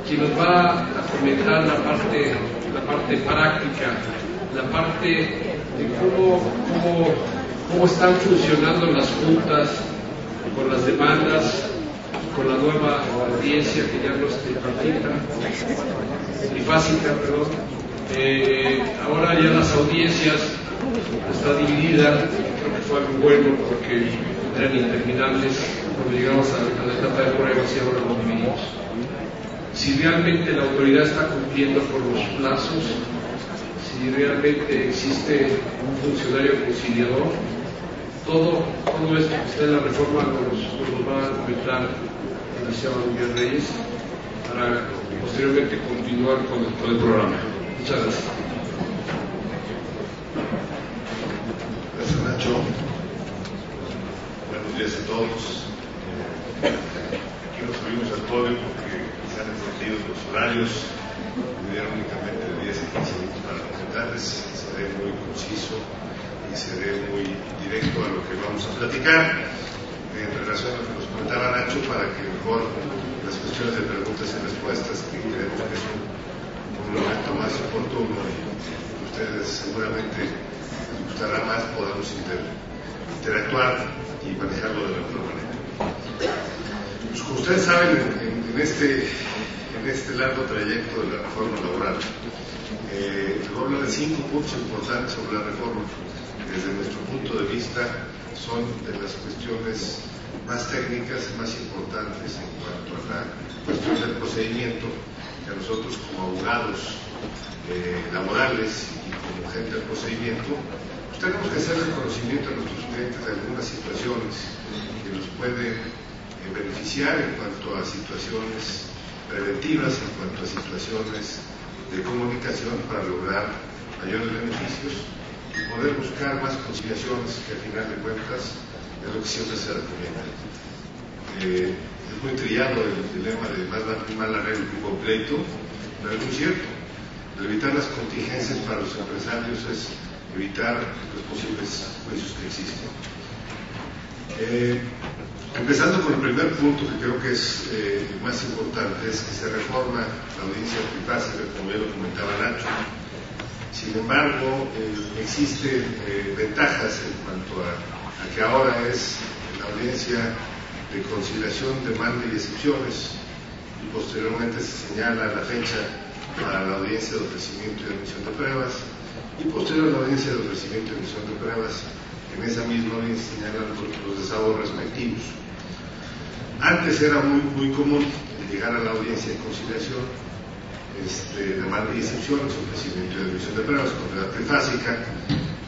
quien nos va a comentar la parte práctica, la parte de cómo están funcionando las juntas con las demandas, con la nueva audiencia que ya no es trifásica, perdón. Ahora ya las audiencias está dividida, creo que fue algo bueno porque eran interminables cuando llegamos a la etapa de pruebas y ahora lo dividimos. Si realmente la autoridad está cumpliendo con los plazos, si realmente existe un funcionario conciliador, todo esto que está en la reforma nos va a comentar el licenciado Miguel Reyes para posteriormente continuar con el programa. Muchas gracias. Gracias, Nacho. Buenos días a todos. Aquí nos subimos al podio porque se han entendido los horarios. Me dieron únicamente de 10 a 15 minutos para comentarles. Seré muy conciso y seré muy directo a lo que vamos a platicar en relación a lo que nos comentaba Nacho para que mejor las cuestiones de preguntas y respuestas, que creemos que es un momento más oportuno y ustedes seguramente les gustará más, podamos interactuar y manejarlo de la mejor manera. Pues como ustedes saben, en este largo trayecto de la reforma laboral, voy a hablar de 5 puntos importantes sobre la reforma. Desde nuestro punto de vista, son de las cuestiones más técnicas y más importantes en cuanto a la cuestión del procedimiento, que a nosotros como abogados laborales y como gente del procedimiento, pues tenemos que hacer reconocimiento a nuestros clientes de algunas situaciones que nos pueden beneficiar en cuanto a situaciones preventivas, en cuanto a situaciones de comunicación para lograr mayores beneficios y poder buscar más conciliaciones, que al final de cuentas es lo que siempre se recomienda. Es muy trillado el dilema de más mal arreglo que un buen pleito, pero es muy cierto. Evitar las contingencias para los empresarios es evitar los posibles juicios que existen. Empezando con el primer punto, que creo que es el más importante, es que se reforma la audiencia trifásica, como ya lo comentaba Nacho. Sin embargo, existen ventajas en cuanto a que ahora es la audiencia de conciliación, demanda y excepciones, y posteriormente se señala la fecha para la audiencia de ofrecimiento y admisión de pruebas, y posterior a la audiencia de ofrecimiento y admisión de pruebas, en esa misma audiencia señalan los desahogos respectivos. Antes era muy común llegar a la audiencia de conciliación, demanda y excepciones, ofrecimiento y admisión de pruebas, contra la trifásica,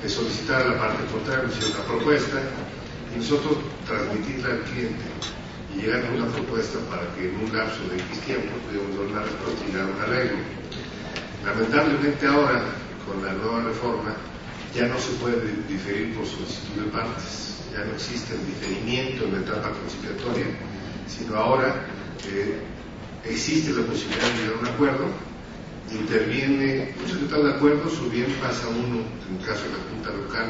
solicitar a la parte contraria una propuesta y nosotros transmitirla al cliente y llegar a una propuesta para que en un lapso de X tiempo pudiéramos dar una respuesta y dar un arreglo. Lamentablemente ahora, con la nueva reforma, ya no se puede diferir por solicitud de partes, ya no existe el diferimiento en la etapa conciliatoria, sino ahora existe la posibilidad de llegar a un acuerdo, interviene un secretario de acuerdos o bien pasa uno, en el caso de la Junta Local,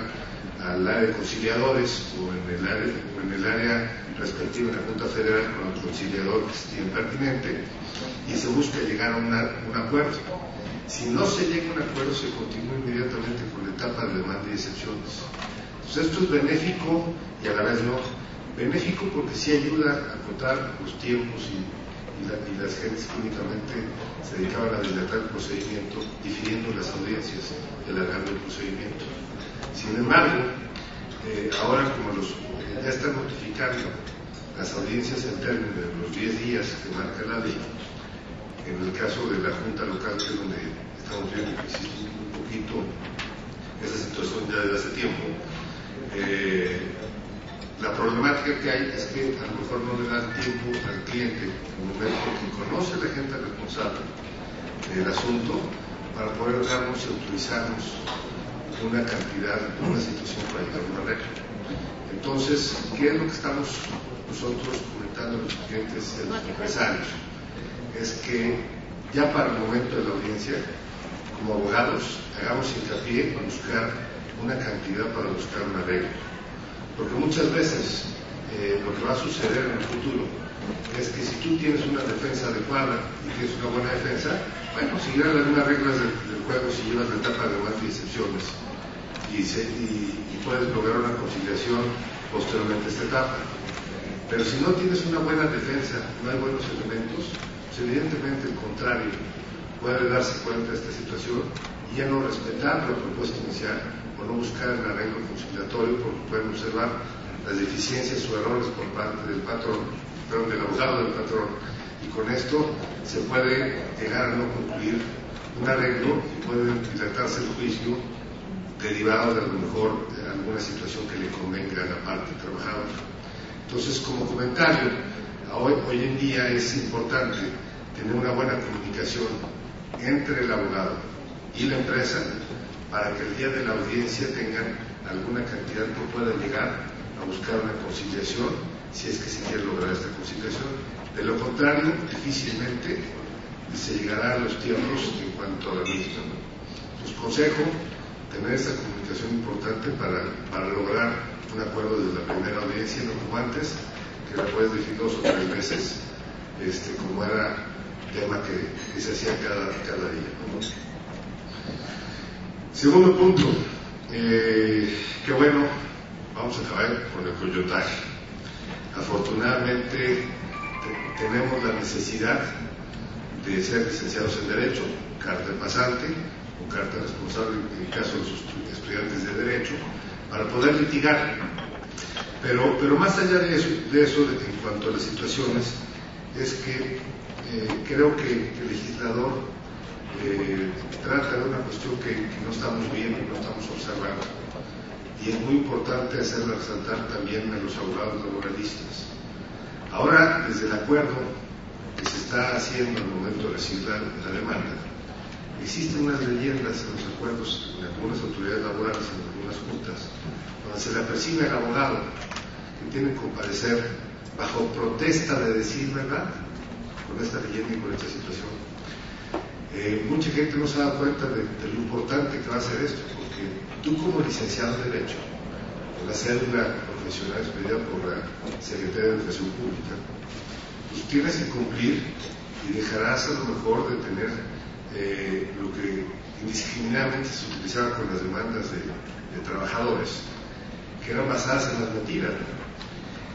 al área de conciliadores o en el área respectiva de la Junta Federal con el conciliador que estime pertinente y se busca llegar a un acuerdo. Si no se llega a un acuerdo, se continúa inmediatamente con la etapa de demanda y excepciones. Entonces esto es benéfico y a la vez no. Benéfico porque sí ayuda a acotar los tiempos y las gentes que únicamente se dedicaban a dilatar el procedimiento, difiriendo las audiencias y alargando el procedimiento. Sin embargo, ahora como ya están notificando las audiencias en términos de los 10 días que marca la ley, en el caso de la Junta Local, que es donde estamos viendo que existe un poquito esa situación ya desde hace tiempo, la problemática que hay es que a lo mejor no le dan tiempo al cliente, en el momento que conoce a la gente responsable del asunto, para poder darnos y autorizarnos una cantidad, una situación para llegar a un arreglo. Entonces, ¿qué es lo que estamos nosotros comentando a los clientes y a los empresarios? Es que ya para el momento de la audiencia, como abogados, hagamos hincapié en buscar una cantidad para buscar un arreglo. Porque muchas veces lo que va a suceder en el futuro es que si tú tienes una defensa adecuada y tienes una buena defensa, bueno, seguirás las mismas reglas del juego si llevas la etapa de demanda y excepciones y puedes lograr una conciliación posteriormente a esta etapa. Pero si no tienes una buena defensa, no hay buenos elementos, pues evidentemente el contrario puede darse cuenta de esta situación y ya no respetar la propuesta inicial o no buscar el arreglo conciliatorio porque pueden observar las deficiencias o errores por parte del patrón, perdón, del abogado del patrón, y con esto se puede llegar a no concluir un arreglo y puede dilatarse el juicio derivado de a lo mejor de alguna situación que le convenga a la parte trabajadora. Entonces, como comentario, hoy en día es importante tener una buena comunicación entre el abogado y la empresa para que el día de la audiencia tengan alguna cantidad que pueda llegar a buscar una conciliación, si es que se quiere lograr esta conciliación. De lo contrario, difícilmente se llegará a los tiempos en cuanto a la misma. Pues consejo, tener esta comunicación importante para lograr un acuerdo desde la primera audiencia, no como antes, que la puedes decir 2 o 3 veces, como era tema que se hacía cada día, ¿no? Segundo punto, que bueno, vamos a acabar con el coyotaje. Afortunadamente tenemos la necesidad de ser licenciados en Derecho, carta pasante o carta responsable en el caso de los estudiantes de Derecho, para poder litigar. Pero más allá de eso en cuanto a las situaciones, es que creo que el legislador trata de una cuestión que no estamos viendo, no estamos observando, y es muy importante hacerla resaltar también a los abogados laboralistas. Ahora, desde el acuerdo que se está haciendo al momento de recibir la demanda, existen unas leyendas en los acuerdos en algunas autoridades laborales, en algunas juntas, donde se le percibe al abogado que tiene que comparecer bajo protesta de decir verdad con esta leyenda y con esta situación. Mucha gente no se da cuenta de lo importante que va a ser esto, porque tú como licenciado en Derecho, con la cédula profesional expedida por la Secretaría de Educación Pública, pues tienes que cumplir y dejarás a lo mejor de tener lo que indiscriminadamente se utilizaba con las demandas de trabajadores, que eran basadas en las mentiras,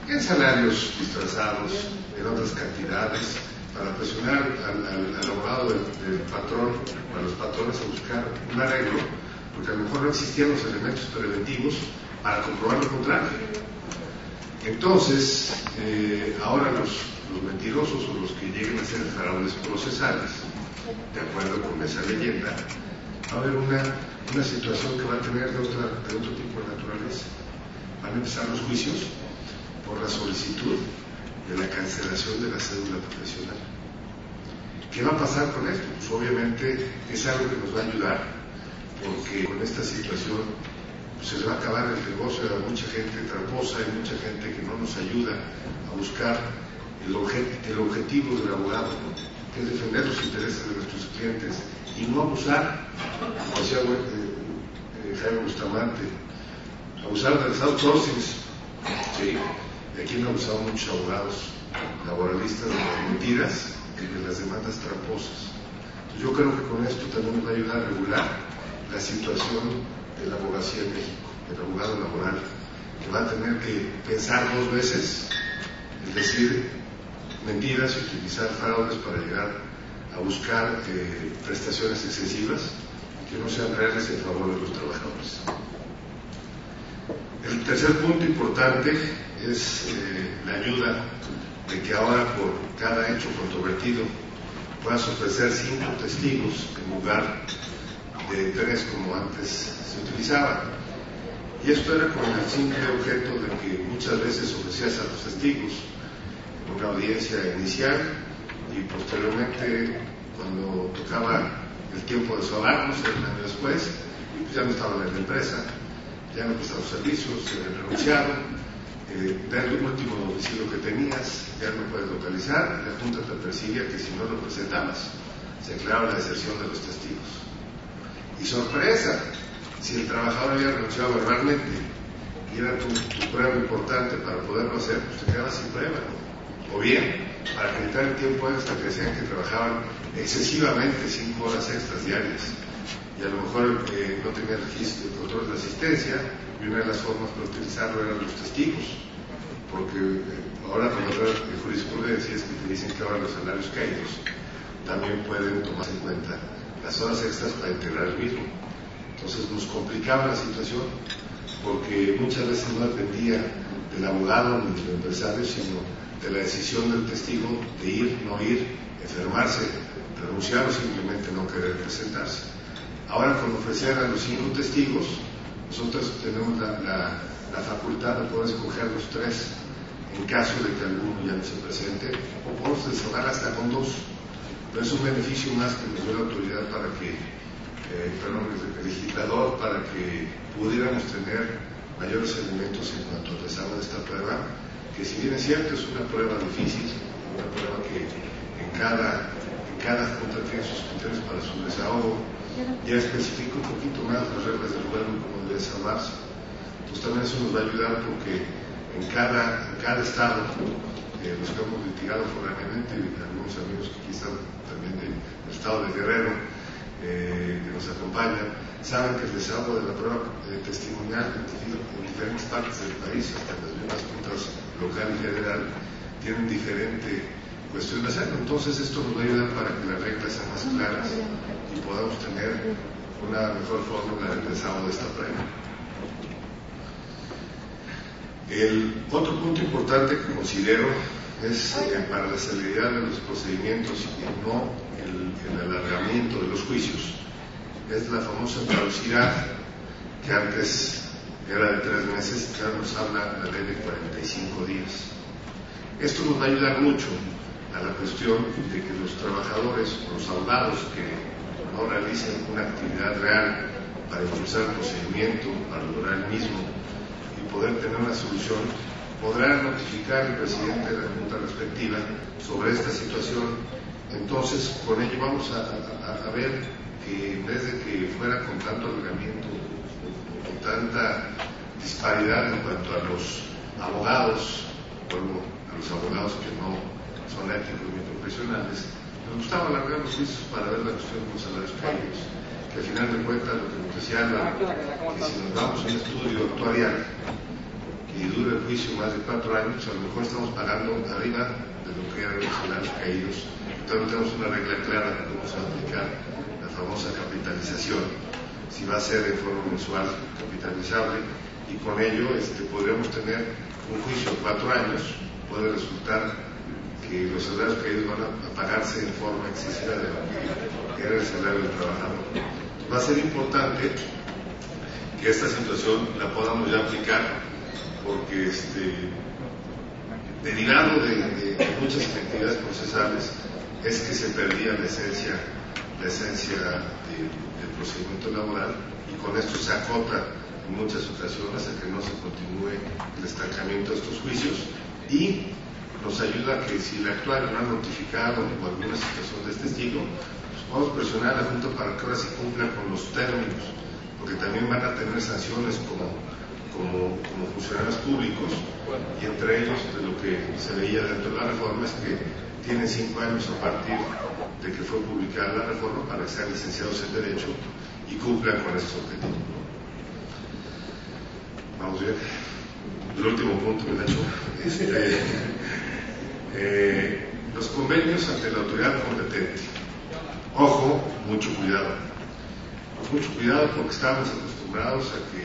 en salarios disfrazados, en otras cantidades, para presionar al abogado del patrón, a los patrones a buscar un arreglo, porque a lo mejor no existían los elementos preventivos para comprobar lo contrario. Entonces, ahora los mentirosos o los que lleguen a ser fraudes procesales, de acuerdo con esa leyenda, va a haber una situación que va a tener de otro tipo de naturaleza. Van a empezar los juicios por la solicitud de la cancelación de la cédula profesional. ¿Qué va a pasar con esto? Pues obviamente es algo que nos va a ayudar, porque con esta situación pues se le va a acabar el negocio a mucha gente tramposa y mucha gente que no nos ayuda a buscar el objetivo del abogado, ¿no? Que es defender los intereses de nuestros clientes y no abusar, como decía Jaime Bustamante, abusar de los outsourcings. Sí, de aquí han abusado muchos abogados laboralistas de las mentiras y de las demandas tramposas. Entonces yo creo que con esto también nos va a ayudar a regular la situación de la abogacía en México, del abogado laboral, que va a tener que pensar 2 veces, es decir, mentiras y utilizar fraudes para llegar a buscar prestaciones excesivas que no sean reales en favor de los trabajadores. El tercer punto importante es la ayuda de que ahora por cada hecho controvertido puedas ofrecer 5 testigos en lugar de 3 como antes se utilizaba. Y esto era con el simple objeto de que muchas veces ofrecías a los testigos en una audiencia inicial y posteriormente cuando tocaba el tiempo de sobarnos, un año después, y pues ya no estaban en la empresa, ya no prestaron servicios, se renunciaron, da el último domicilio que tenías, ya no puedes localizar, la Junta te persigue que si no lo presentabas, se aclaraba la deserción de los testigos. Y sorpresa, si el trabajador había renunciado verbalmente y era tu prueba importante para poderlo hacer, pues te quedabas sin prueba, ¿no? o bien para acreditar el tiempo extra que decían que trabajaban excesivamente 5 horas extras diarias y a lo mejor no tenía registro de control de asistencia, y una de las formas para utilizarlo eran los testigos, porque ahora con la jurisprudencia es que te dicen que ahora los salarios caídos también pueden tomarse en cuenta las horas extras para integrar el mismo. Entonces nos complicaba la situación porque muchas veces no dependía del abogado ni del empresario, sino de la decisión del testigo de ir, no ir, enfermarse, renunciar o simplemente no querer presentarse. Ahora, cuando ofrecían a los 5 testigos, nosotros tenemos la facultad de poder escoger los 3 en caso de que alguno ya no se presente, o podemos desahogar hasta con 2. Pero es un beneficio más que nos dio la autoridad para que, el legislador, para que pudiéramos tener mayores elementos en cuanto al desahogo de esta prueba, que si bien es cierto es una prueba difícil, una prueba que en cada junta tiene sus criterios para su desahogo, ya especifica un poquito más las reglas del juego y cómo debe desahogarse. Entonces también eso nos va a ayudar porque en cada estado, los que hemos litigado foráneamente, y algunos amigos que aquí están también del estado de Guerrero, que nos acompañan, saben que el desahogo de la prueba testimonial en diferentes partes del país, hasta las mismas juntas local y federal, tienen diferente cuestión de hacerlo. Entonces esto nos va a ayudar para que las reglas sean más claras y podamos tener una mejor fórmula del desahogo de esta prueba. El otro punto importante que considero es para la celeridad de los procedimientos y no el alargamiento de los juicios, es la famosa caducidad que antes era de 3 meses, ya nos habla la ley de 45 días. Esto nos va a ayudar mucho a la cuestión de que los trabajadores o los abogados que no realicen una actividad real para impulsar el procedimiento, para lograr el mismo y poder tener una solución, podrán notificar al presidente de la junta respectiva sobre esta situación. Entonces, con ello vamos a ver que en vez de que fuera con tanto alargamiento o con tanta disparidad en cuanto a los abogados, a los abogados que no son éticos ni profesionales, nos gustaba alargar los juicios para ver la cuestión de los salarios caídos, que al final de cuentas lo que nos decía Álvaro, que si nos vamos a un estudio actuarial y dura el juicio más de 4 años, a lo mejor estamos pagando arriba de lo que eran los salarios caídos. Entonces no tenemos una regla clara de cómo se va a aplicar la famosa capitalización, si va a ser de forma mensual capitalizable, y con ello podríamos tener un juicio de 4 años, puede resultar que los salarios caídos van a pagarse en forma excesiva de lo que era el salario del trabajador. Va a ser importante que esta situación la podamos ya aplicar, porque derivado de muchas actividades procesales es que se perdía la esencia del procedimiento laboral, y con esto se acota en muchas ocasiones a que no se continúe el estancamiento de estos juicios, y nos ayuda a que si el actuario no ha notificado o alguna situación de este estilo, pues podemos presionar a la Junta para que ahora se cumpla con los términos, porque también van a tener sanciones como funcionarios públicos, y entre ellos de lo que se veía dentro de la reforma es que tienen 5 años a partir de que fue publicada la reforma para que sean licenciados en Derecho y cumplan con estos objetivos. Vamos bien. El último punto, Nacho. Los convenios ante la autoridad competente. Ojo, mucho cuidado. Mucho cuidado, porque estábamos acostumbrados a que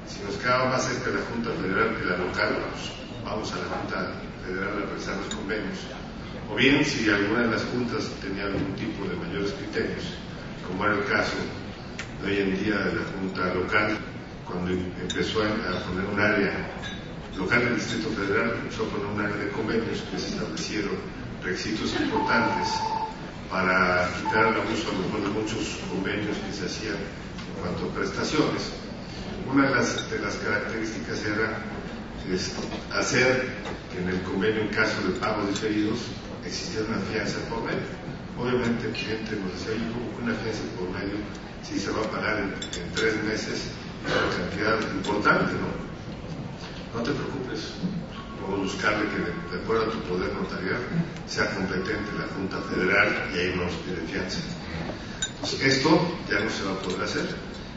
si nos quedaba más cerca de la Junta Federal que la local, pues vamos a la Junta Federal a revisar los convenios. O bien, si alguna de las juntas tenía algún tipo de mayores criterios, como era el caso de hoy en día de la Junta local, cuando empezó a poner un área local del Distrito Federal, empezó a poner un área de convenios que se establecieron requisitos importantes para quitar el abuso a lo mejor de muchos convenios que se hacían en cuanto a prestaciones. Una de las características era hacer que en el convenio, en caso de pagos diferidos, existiera una fianza por medio. Obviamente el cliente nos decía, oye, ¿cómo una fianza por medio si se va a pagar en 3 meses? Es una cantidad importante, ¿no? No te preocupes, vamos a buscarle que de acuerdo a tu poder notarial sea competente la Junta Federal y ahí nos pide fianza. Pues esto ya no se va a poder hacer,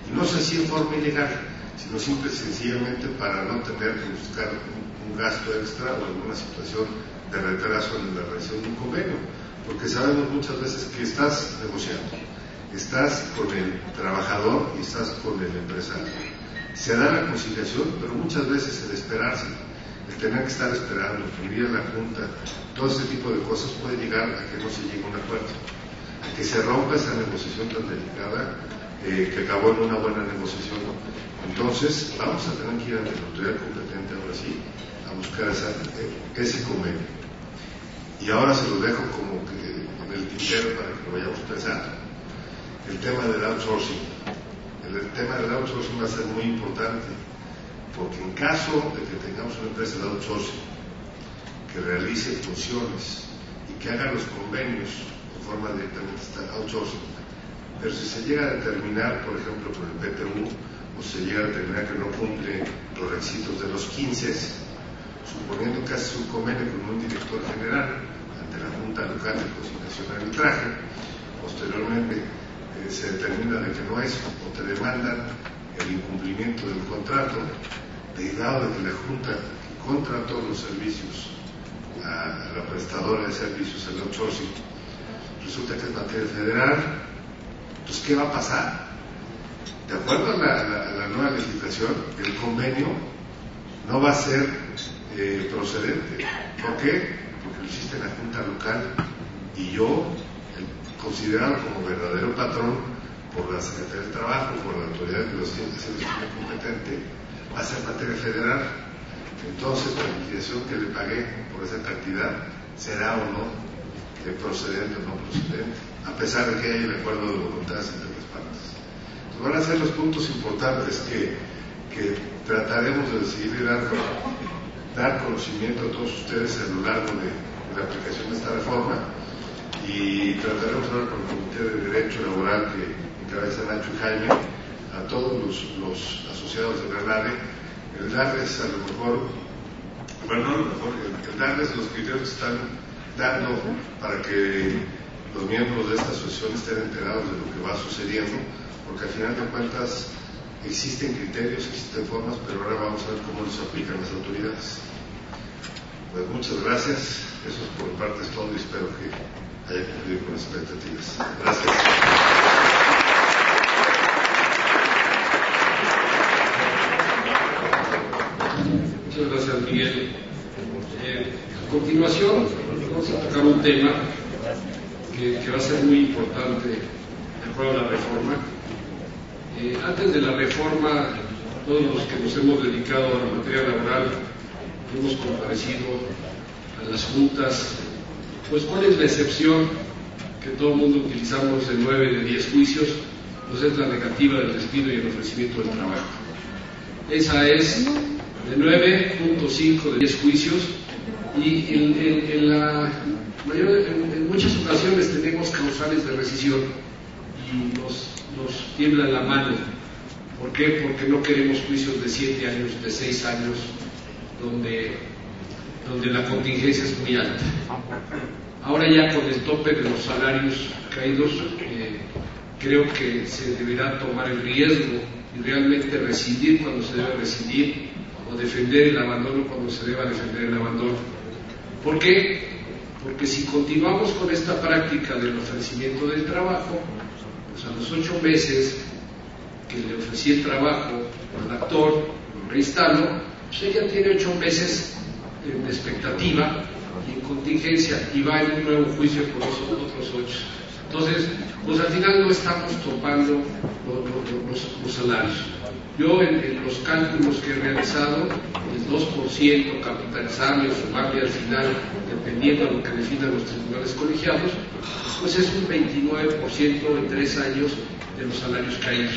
y no es así en forma ilegal, sino simple y sencillamente para no tener que buscar un gasto extra o alguna situación de retraso en la realización de un convenio, porque sabemos muchas veces que estás negociando, estás con el trabajador y estás con el empresario. Se da la conciliación, pero muchas veces el esperarse, el tener que estar esperando, el ir a la Junta, todo ese tipo de cosas puede llegar a que no se llegue a un acuerdo, a que se rompa esa negociación tan delicada que acabó en una buena negociación. Entonces vamos a tener que ir ante la autoridad competente ahora sí a buscar ese convenio. Y ahora se lo dejo como que en el tintero para que lo vayamos pensando. El tema del outsourcing. El tema del outsourcing va a ser muy importante, porque en caso de que tengamos una empresa de outsourcing que realice funciones y que haga los convenios de forma directamente outsourcing, pero si se llega a determinar, por ejemplo, por el PTU, o se llega a determinar que no cumple los requisitos de los 15, suponiendo que haces un convenio con un director general ante la Junta Local de Conciliación y Arbitraje, posteriormente se determina de que no es, o te demandan el incumplimiento del contrato, derivado de que la Junta contrató los servicios a la prestadora de servicios, el outsourcing, resulta que es materia federal. Entonces, ¿qué va a pasar? De acuerdo a la nueva legislación, el convenio no va a ser procedente. ¿Por qué? Porque lo hiciste en la Junta Local y yo, considerado como verdadero patrón por la Secretaría del Trabajo, por la autoridad que los tiene que ser competente, va a ser materia federal. Entonces, la liquidación que le pagué por esa cantidad será o no procedente o no procedente, a pesar de que haya el acuerdo de voluntades entre las partes. Entonces, van a ser los puntos importantes que trataremos de decidir y dar conocimiento a todos ustedes a lo largo de la aplicación de esta reforma, y trataremos hablar con el Comité de Derecho Laboral que encabeza Nacho y Jaime, a todos los asociados de la LADE, el darles a lo mejor, bueno, no a lo mejor, el darles los criterios que están dando para que los miembros de esta asociación estén enterados de lo que va sucediendo, porque al final de cuentas existen criterios, existen formas, pero ahora vamos a ver cómo los aplican las autoridades. Pues muchas gracias, eso es por mi parte es todo y espero que haya cumplido con las expectativas. Gracias. Muchas gracias, Miguel. A continuación vamos a tocar un tema que va a ser muy importante de acuerdo a la reforma. Antes de la reforma, todos los que nos hemos dedicado a la materia laboral hemos comparecido a las juntas. Pues, ¿cuál es la excepción que todo el mundo utilizamos de 9 de 10 juicios? Pues es la negativa del despido y el ofrecimiento del trabajo. Esa es de 9.5 de 10 juicios, y en muchas ocasiones tenemos causales de rescisión y nos tiembla la mano. ¿Por qué? Porque no queremos juicios de 7 años, de 6 años, donde la contingencia es muy alta. Ahora ya con el tope de los salarios caídos, creo que se deberá tomar el riesgo y realmente rescindir cuando se debe rescindir, o defender el abandono cuando se deba defender el abandono. ¿Por qué? Porque si continuamos con esta práctica del ofrecimiento del trabajo, pues a los 8 meses que le ofrecí el trabajo al actor, lo reinstalo, pues ella tiene 8 meses en expectativa y en contingencia, y va en un nuevo juicio por los otros 8. Entonces, pues al final no estamos topando los salarios. Yo en los cálculos que he realizado, el 2% capitalizable o sumable al final, dependiendo de lo que definan los tribunales colegiados, pues es un 29% en 3 años de los salarios caídos.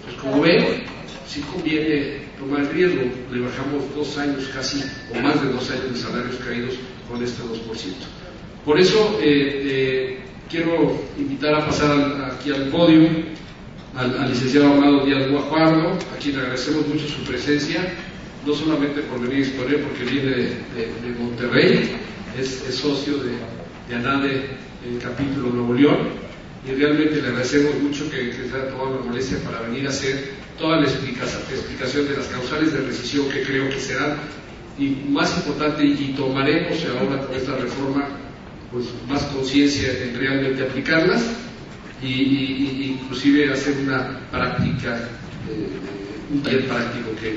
Pues como ven, sí conviene tomar el riesgo, le bajamos 2 años casi, o más de 2 años de salarios caídos con este 2%. Por eso quiero invitar a pasar aquí al podio al licenciado Amado Díaz Guajardo, a quien agradecemos mucho su presencia, no solamente por venir a exponer, porque viene de Monterrey, es socio de ANADE, el capítulo Nuevo León, y realmente le agradecemos mucho que se haya tomado la molestia para venir a hacer toda la explicación de las causales de rescisión que creo que serán, y más importante, y tomaremos ahora con esta reforma pues más conciencia en realmente aplicarlas y inclusive hacer una práctica, un taller práctico que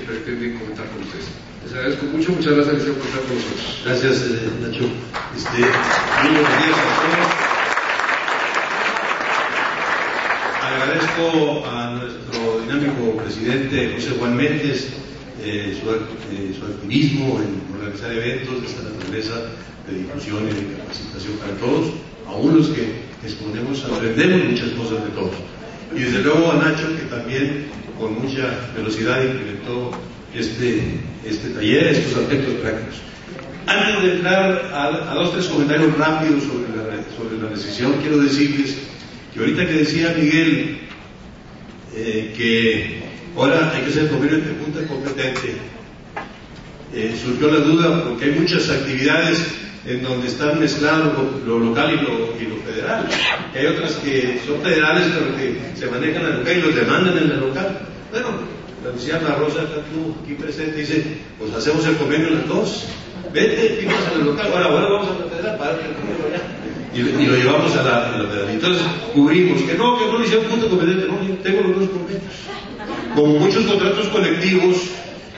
pretende comentar con ustedes. Les agradezco mucho, muchas gracias por estar con nosotros. Gracias, Nacho. Muy buenos días a todos. Agradezco a nuestro dinámico presidente José Juan Méndez su activismo en organizar eventos de esta naturaleza de difusión y de capacitación para todos, aún los que exponemos, aprendemos muchas cosas de todos. Y desde luego a Nacho, que también con mucha velocidad implementó este taller, estos aspectos prácticos. Antes de entrar a dos o tres comentarios rápidos sobre la decisión, quiero decirles que ahorita que decía Miguel que ahora hay que hacer convenio entre junta competente, surgió la duda porque hay muchas actividades en donde están mezclados lo local y lo federal. Y hay otras que son federales pero que se manejan en la local y los demandan en la local. Bueno, la anciana Rosa Catú, aquí presente, dice, pues hacemos el convenio en las dos. Vete, ibas a la local, ahora vamos a la federal, para el convenio allá. Y lo llevamos a la federal. Entonces cubrimos, que no le hicieron punto competente, no, yo tengo los dos convenios. Como muchos contratos colectivos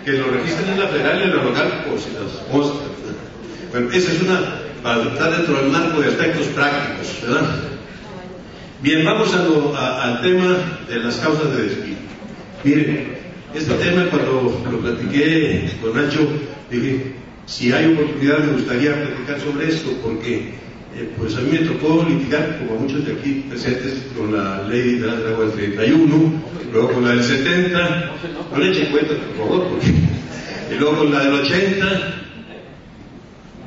que lo registran en la federal y en la local, por si las cosas. Bueno, esa es para estar dentro del marco de aspectos prácticos, ¿verdad? Bien, vamos al tema de las causas de despido. Miren, este tema cuando lo platiqué con Nacho, dije, si hay oportunidad me gustaría platicar sobre esto, porque pues a mí me tocó litigar, como a muchos de aquí presentes, con la ley de las aguas del 31, luego con la del 70, no le echen cuenta, por favor, y luego con la del 80,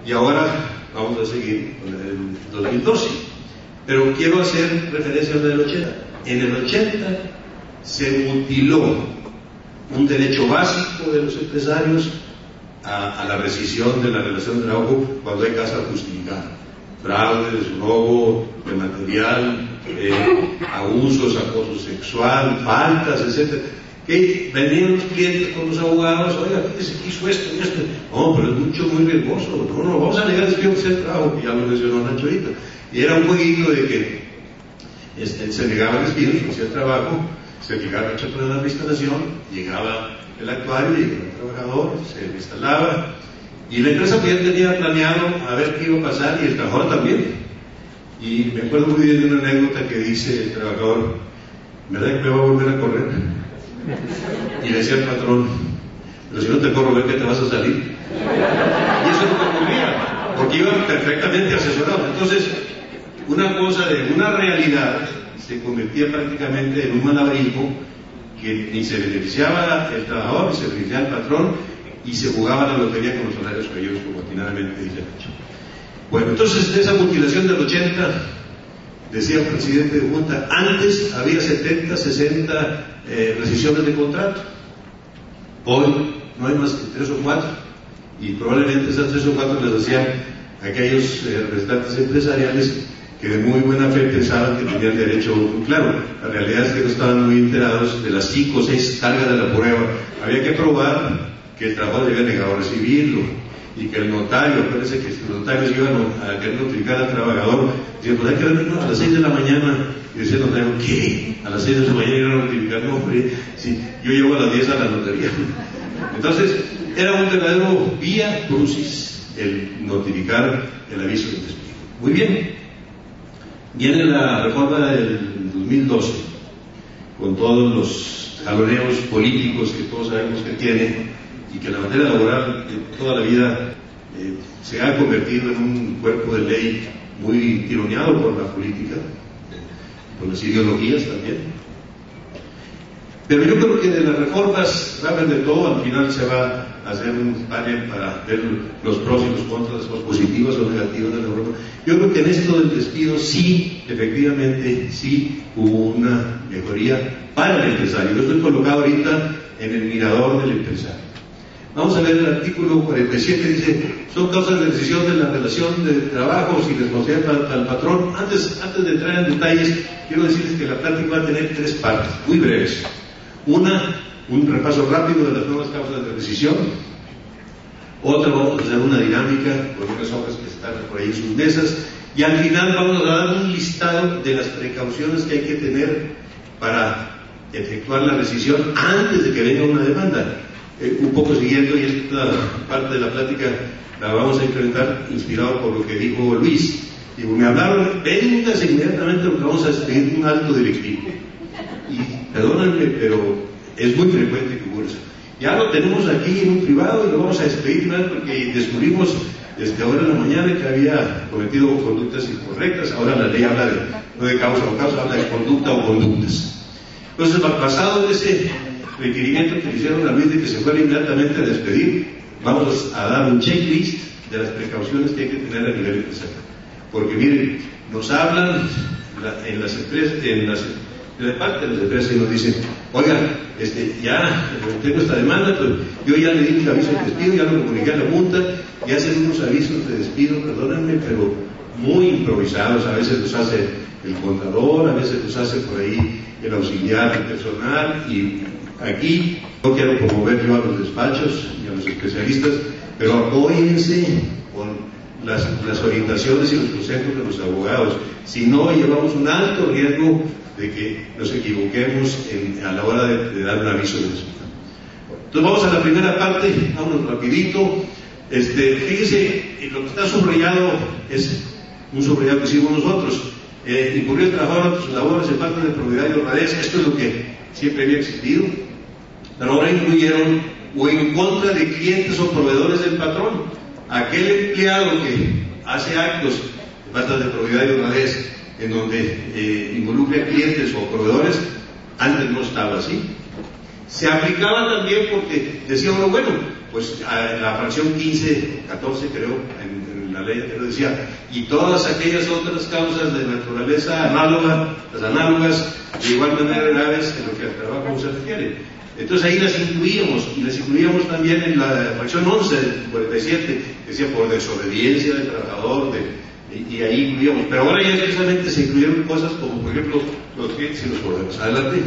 y ahora vamos a seguir con la del 2012. Pero quiero hacer referencia a la del 80. En el 80 se mutiló un derecho básico de los empresarios a la rescisión de la relación de trabajo cuando hay causa justificada. Fraudes, robo de material, abusos, acoso sexual, faltas, etc. Que venían los clientes con los abogados, oiga, se quiso esto y esto. No, pero es muy riesgoso. No, vamos a negar despido de trabajo, que ya lo mencionó Nacho ahorita. Y era un jueguito de que se negaba el despido, se hacía el trabajo, se llegaba el cheque de la instalación, llegaba el actuario, llegaba el trabajador, se le instalaba. Y la empresa ya tenía planeado a ver qué iba a pasar y el trabajador también. Y me acuerdo muy bien de una anécdota que dice el trabajador, ¿verdad que me va a volver a correr? Y le decía al patrón, pero si no te corro, ¿ver que te vas a salir? Y eso no te ocurría, porque iban perfectamente asesorados. Entonces, una cosa de una realidad se convertía prácticamente en un malabarismo que ni se beneficiaba el trabajador, ni se beneficiaba el patrón, y se jugaba la lotería con los salarios caídos, como atinadamente dice Nacho. Bueno, entonces de esa mutilación del 80, decía el presidente de Junta, antes había 70, 60 rescisiones de contrato. Hoy no hay más que 3 o 4, y probablemente esas 3 o 4 les hacían aquellos representantes empresariales que de muy buena fe pensaban que tenían derecho. Claro, la realidad es que no estaban muy enterados de las 5 o 6 cargas de la prueba. Había que probar que el trabajador le había negado a recibirlo, y que el notario, acuérdense que los notarios iban a querer notificar al trabajador, decían, pues hay que verlo a las 6 de la mañana, y decía el notario, ¿qué? A las 6 de la mañana iban a notificar, no hombre, sí, yo llego a las 10 a la notaría. Entonces, era un verdadero vía crucis el notificar el aviso de despido. Muy bien, viene la reforma del 2012, con todos los jaloneos políticos que todos sabemos que tiene, y que la materia laboral de toda la vida se ha convertido en un cuerpo de ley muy tironeado por la política, por las ideologías también. Pero yo creo que de las reformas va a haber de todo, al final se va a hacer un panel para ver los pros y los contras, los positivos o negativos de la reforma. Yo creo que en esto del despido sí, efectivamente, sí hubo una mejoría para el empresario. Yo estoy colocado ahorita en el mirador del empresario. Vamos a ver el artículo 47, dice, son causas de rescisión de la relación de trabajo sin responsabilidad al patrón. Antes de entrar en detalles, quiero decirles que la plática va a tener 3 partes, muy breves. Una, un repaso rápido de las nuevas causas de rescisión. Otra, vamos a hacer una dinámica con unas hojas que están por ahí en sus mesas. Y al final vamos a dar un listado de las precauciones que hay que tener para efectuar la rescisión antes de que venga una demanda. Un poco siguiendo, y esta parte de la plática la vamos a implementar inspirado por lo que dijo Luis. Digo, me hablaron, véngase inmediatamente porque vamos a expedir un alto directivo. Y perdónenme, pero es muy frecuente que ocurra eso. Ya lo tenemos aquí en un privado y lo vamos a expedir porque descubrimos desde ahora en la mañana que había cometido conductas incorrectas. Ahora la ley habla no de causa o causa, habla de conducta o conductas. Entonces, basado en ese requerimiento que le hicieron a Luis de que se fuera inmediatamente a despedir, vamos a dar un checklist de las precauciones que hay que tener a nivel empresarial. Porque miren, nos hablan en las empresas, de parte de las empresas, y nos dicen, oiga, ya tengo esta demanda, pero yo ya le di un aviso de despido, ya lo comuniqué a la Junta, y hacen unos avisos de despido, perdónenme, pero muy improvisados. A veces los hace el contador, a veces los hace por ahí el auxiliar personal, y aquí no quiero promover yo a los despachos y a los especialistas, pero apóyense con las orientaciones y los consejos de los abogados. Si no, llevamos un alto riesgo de que nos equivoquemos a la hora de dar un aviso de despido. Entonces vamos a la primera parte, vámonos rapidito. Fíjense, lo que está subrayado es un subrayado que hicimos nosotros. Incurrir el trabajador en sus labores en falta de probidad y honradez. Esto es lo que siempre había existido, pero ahora incluyeron o en contra de clientes o proveedores del patrón. Aquel empleado que hace actos de falta de probidad y honradez en donde involucre a clientes o proveedores, antes no estaba así. Se aplicaba también porque decía uno, bueno, pues a la fracción 15, 14 creo, en la ley anterior decía, y todas aquellas otras causas de naturaleza análoga, las análogas, de igual manera graves en lo que al trabajo se refiere. Entonces ahí las incluíamos, y las incluíamos también en la fracción 11 del 47, que decía por desobediencia del trabajador, y ahí incluíamos. Pero ahora ya precisamente se incluyeron cosas como, por ejemplo, los clientes y los proveedores. Adelante.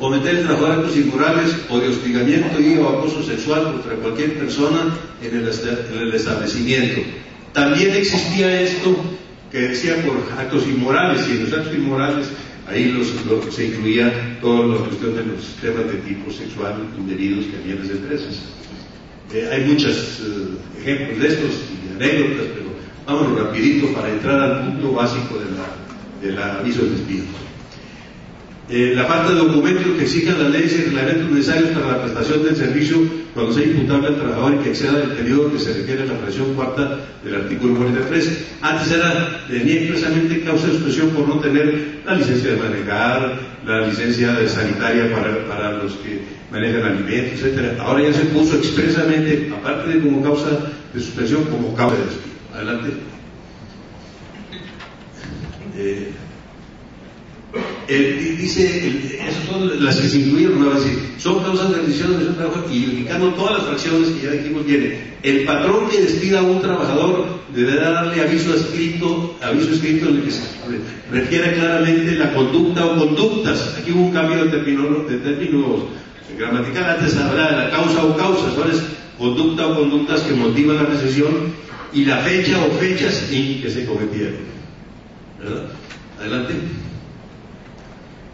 Cometer el trabajo de actos inmorales o de hostigamiento y o acoso sexual contra cualquier persona en el establecimiento. También existía esto que decía por actos inmorales, y en los actos inmorales ahí se incluía toda la cuestión de los temas de tipo sexual indebidos que había en las empresas. Hay muchos ejemplos de estos y anécdotas, pero vámonos rapidito para entrar al punto básico del aviso de despido. La falta de documentos que exijan las leyes y reglamentos necesarios para la prestación del servicio cuando sea imputable al trabajador y que exceda del periodo que se requiere en la fracción cuarta del artículo 43. Antes tenía expresamente causa de exclusión por no tener la licencia de manejar, la licencia sanitaria para los que manejan alimentos, etc. Ahora ya se puso expresamente, aparte de como causa de suspensión, como causa de despido. Adelante. Dice, esas son las que se incluyeron, no va a decir, son causas de rescisión de su trabajo, y indicando todas las fracciones que ya dijimos viene. El patrón que despida a un trabajador deberá darle aviso escrito en el que se refiere claramente la conducta o conductas. Aquí hubo un cambio de términos gramatical. Antes hablaba de la causa o causas, ahora es conducta o conductas que motivan la rescisión y la fecha o fechas en que se cometieron. ¿Verdad? Adelante.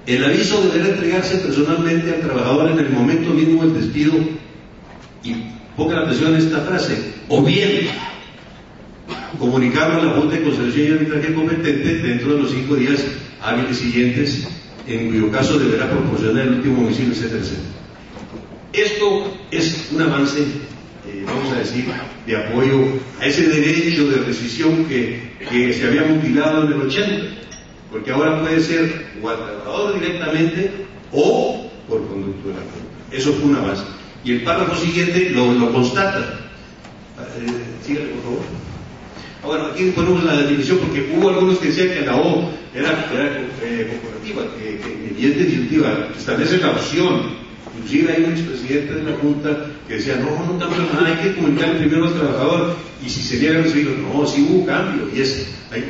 El aviso deberá entregarse personalmente al trabajador en el momento mismo del despido, y pongan atención a esta frase, o bien comunicarlo a la Junta de Conciliación y Arbitraje competente dentro de los 5 días hábiles siguientes, en cuyo caso deberá proporcionar el último domicilio, etcétera, etcétera. Esto es un avance, vamos a decir, de apoyo a ese derecho de rescisión que se había mutilado en el 80. Porque ahora puede ser o al trabajador directamente o por conducto de la Junta. Eso fue una base. Y el párrafo siguiente lo constata. Sígale, por favor. Bueno, aquí ponemos la definición porque hubo algunos que decían que la O era corporativa, y es definitiva, establece la opción Inclusive hay un expresidente de la Junta que decía, no cambia nada, hay que comunicarle primero al trabajador, y si se niega a recibirlo, no, sí hubo cambio,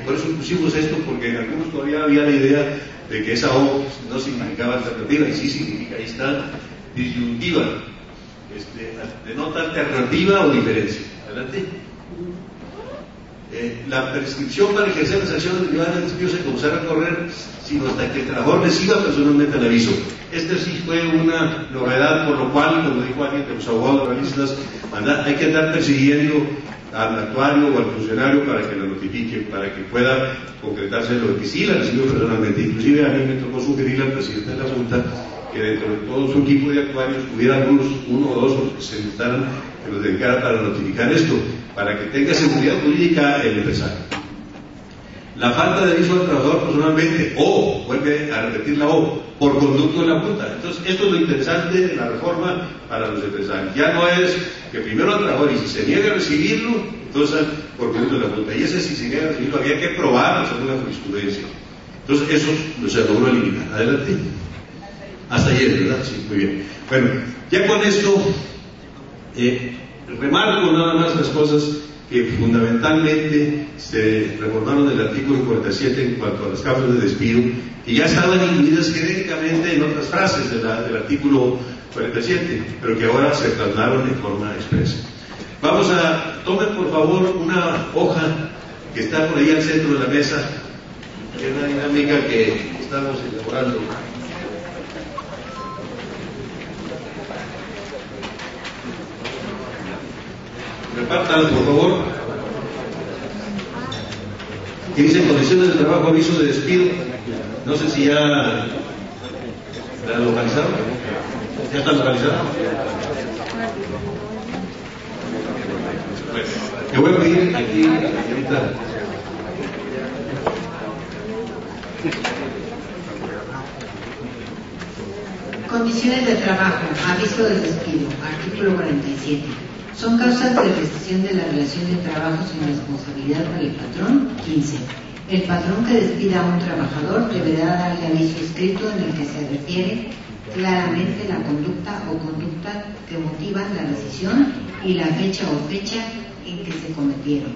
por eso pusimos esto, porque en algunos todavía había la idea de que esa O no significaba alternativa, y sí significa, ahí está, disyuntiva, denota alternativa o diferencia. Adelante. La prescripción para ejercer las acciones derivadas del despido se comenzará a correr sino hasta que el trabajador reciba personalmente el aviso. Este sí fue una novedad, por lo cual, como dijo alguien de los abogados realistas, hay que andar persiguiendo al actuario o al funcionario para que la notifique, para que pueda concretarse lo de que sí la recibió personalmente. Inclusive a mí me tocó sugerirle al presidente de la Junta que dentro de todo su equipo de actuarios hubiera uno o dos que se necesitaran, que los dedicaran para notificar esto, para que tenga seguridad jurídica el empresario. La falta de aviso al trabajador personalmente, o, vuelve a repetir la O, por conducto de la Junta. Entonces, esto es lo interesante de la reforma para los empresarios. Ya no es que primero al trabajador, y si se niega a recibirlo, entonces por conducto de la Junta. Y ese, si se niega a recibirlo, había que probarlo según la jurisprudencia. Entonces, eso se logró eliminar. Adelante. Hasta ayer, ¿verdad? Sí, muy bien. Bueno, ya con esto, remarco nada más las cosas que fundamentalmente se reformaron del artículo 47 en cuanto a las causas de despido, que ya estaban incluidas genéricamente en otras frases del artículo 47, pero que ahora se plasmaron en forma expresa. Tomen por favor una hoja que está por ahí al centro de la mesa, que es una dinámica que estamos elaborando. Repártanlo, por favor. Que dice condiciones de trabajo, aviso de despido. No sé si ya la localizaron. ¿Ya está localizada? Bueno, te voy a pedir aquí, señorita. Condiciones de trabajo, aviso de despido, artículo 47. Son causas de rescisión de la relación de trabajo sin responsabilidad para el patrón. 15. El patrón que despida a un trabajador deberá darle aviso escrito en el que se refiere claramente la conducta o conductas que motivan la rescisión y la fecha o fecha en que se cometieron.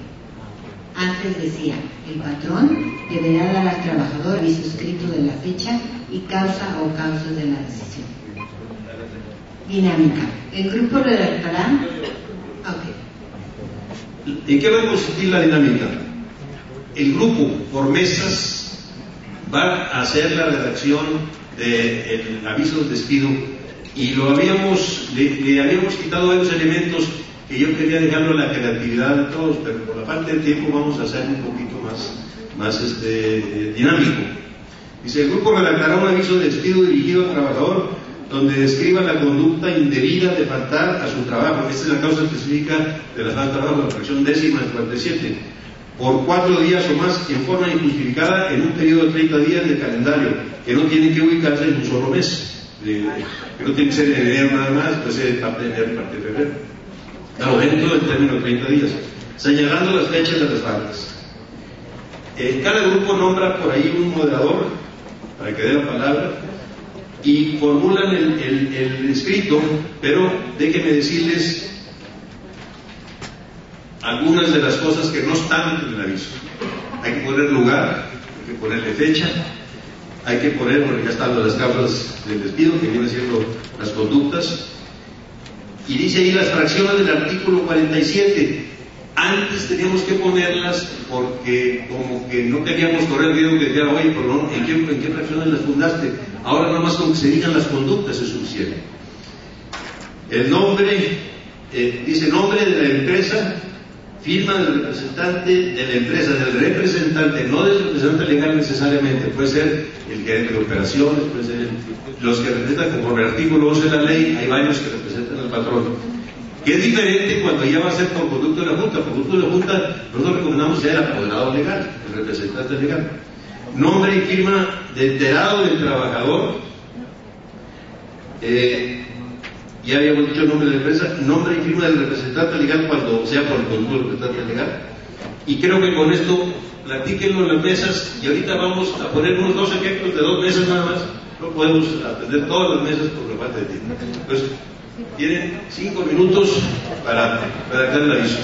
Antes decía, el patrón deberá dar al trabajador aviso escrito de la fecha y causa o causas de la rescisión. Dinámica. El grupo redactará. ¿En qué va a consistir la dinámica? El grupo, por mesas, va a hacer la redacción del aviso de despido, y le habíamos quitado varios elementos que yo quería dejarlo a la creatividad de todos, pero por la falta de tiempo vamos a hacer un poquito más dinámico. Dice, el grupo redactará un aviso de despido dirigido al trabajador donde describa la conducta indebida de faltar a su trabajo. Esta es la causa específica de la falta de trabajo, la fracción décima del 47, por 4 días o más en forma injustificada en un periodo de 30 días de calendario, que no tienen que ubicarse en un solo mes, que no tiene que ser en enero nada más, puede ser parte de enero y parte de febrero. Claro, dentro del término de 30 días, señalando las fechas de las faltas. Cada grupo nombra por ahí un moderador para que dé la palabra y formulan el escrito, pero déjenme decirles algunas de las cosas que no están en el aviso. Hay que poner lugar, hay que ponerle fecha, hay que poner, porque ya están las causas del despido, que vienen siendo las conductas, y dice ahí las fracciones del artículo 47. Antes teníamos que ponerlas porque como que no queríamos correr el riesgo que dijera, oye, perdón, ¿en qué fracciones las fundaste? Ahora nada más con que se digan las conductas es suficiente. El nombre, dice nombre de la empresa, firma del representante de la empresa, del representante, no del representante legal necesariamente, puede ser el gerente de operaciones, puede ser los que representan conforme al artículo 11 de la ley, hay varios que representan al patrón. Que es diferente cuando ya va a ser por conducto de la Junta. Por conducto de la Junta, nosotros recomendamos que sea el apoderado legal, el representante legal. Nombre y firma de enterado del trabajador. Ya habíamos dicho el nombre de la empresa, nombre y firma del representante legal cuando sea por conducto del representante legal. Y creo que con esto platíquenlo en las mesas, y ahorita vamos a poner unos 2 ejemplos de 2 mesas nada más, No podemos atender todas las mesas por la falta de tiempo. Entonces, tienen 5 minutos para dar el aviso.